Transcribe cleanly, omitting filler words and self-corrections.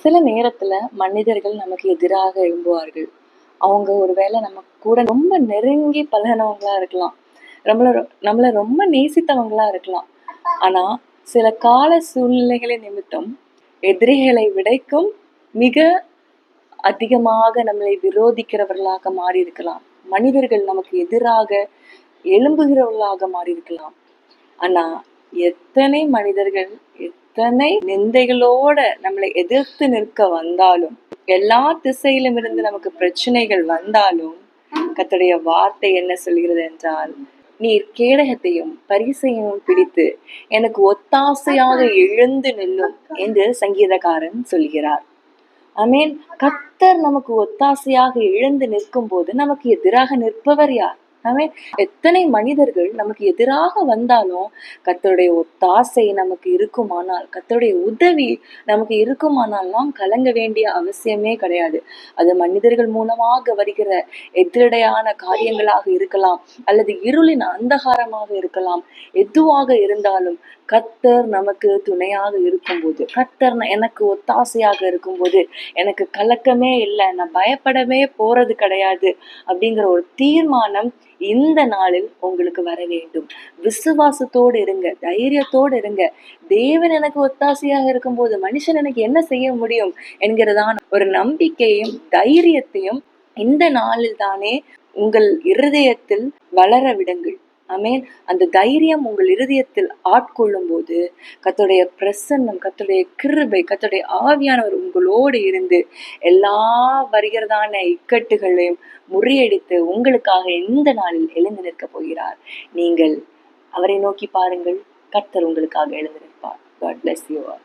சில நேரத்துல மனிதர்கள் நமக்கு எதிராக எழும்புவார்கள். அவங்க ஒருவேளை நம்ம கூட ரொம்ப நெருங்கி பழகுனவங்களா இருக்கலாம். நம்மள நம்மள ரொம்ப நேசித்தவங்களா இருக்கலாம். ஆனா, சில கால சூழ்நிலைகளின் நிமித்தம் எதிரிகளை விடைக்கும் மிக அதிகமாக நம்மளை விரோதிக்கிறவர்களாக மாறியிருக்கலாம். மனிதர்கள் நமக்கு எதிராக எழும்புகிறவர்களாக மாறியிருக்கலாம். ஆனா, எத்தனை மனிதர்கள் எத்தனை நிந்தைகளோட நம்மளை எதிர்த்து நிற்க வந்தாலும், எல்லா திசையிலும் இருந்து நமக்கு பிரச்சனைகள் வந்தாலும், கர்த்தருடைய வார்த்தை என்ன சொல்கிறது என்றால், நீர் கேடகத்தையும் பரிசையும் பிடித்து எனக்கு ஒத்தாசையாக எழுந்து நில்லும் என்று சங்கீதக்காரன் சொல்கிறார். ஆமென். கர்த்தர் நமக்கு ஒத்தாசையாக எழுந்து நிற்கும் போது நமக்கு எதிராக நிற்பவர் யார்? ஆமென். எத்தனை மனிதர்கள் நமக்கு எதிராக வந்தாலும் கர்த்தருடைய ஒத்தாசை நமக்கு இருக்குமானால், கர்த்தருடைய உதவி நமக்கு இருக்குமானால் நாம் கலங்க வேண்டிய அவசியமே கிடையாது. அது மனிதர்கள் மூலமாக வருகிற எதிரடையான காரியங்களாக இருக்கலாம், அல்லது இருளின் அந்தகாரமாக இருக்கலாம். எதுவாக இருந்தாலும் கர்த்தர் நமக்கு துணையாக இருக்கும்போது, கர்த்தர் எனக்கு ஒத்தாசையாக இருக்கும்போது எனக்கு கலக்கமே இல்லை, நான் பயப்படவே போறது கிடையாது அப்படிங்கிற ஒரு தீர்மானம் இந்த நாளில் உங்களுக்கு வர வேண்டும். விசுவாசத்தோடு இருங்க, தைரியத்தோடு இருங்க. தேவன் எனக்கு ஒத்தாசையாக இருக்கும்போது மனுஷன் எனக்கு என்ன செய்ய முடியும் என்கிறதான ஒரு நம்பிக்கையும் தைரியத்தையும் இந்த நாளில் தானே உங்கள் இருதயத்தில் வளர விடுங்கள். ஆமென். அந்த தைரியம் உங்கள் இருதயத்தில் ஆட்கொள்ளும் போது கர்த்தருடைய பிரசன்னம், கர்த்தருடைய கிருபை, கர்த்தருடைய ஆவியானவர் உங்களோடு இருந்து எல்லா வருகிறதான இக்கட்டுகளையும் முறியடித்து உங்களுக்காக இந்த நாளில் எழுந்து நிற்க போகிறார். நீங்கள் அவரை நோக்கி பாருங்கள். கர்த்தர் உங்களுக்காக எழுந்து நிற்பார். God bless you all.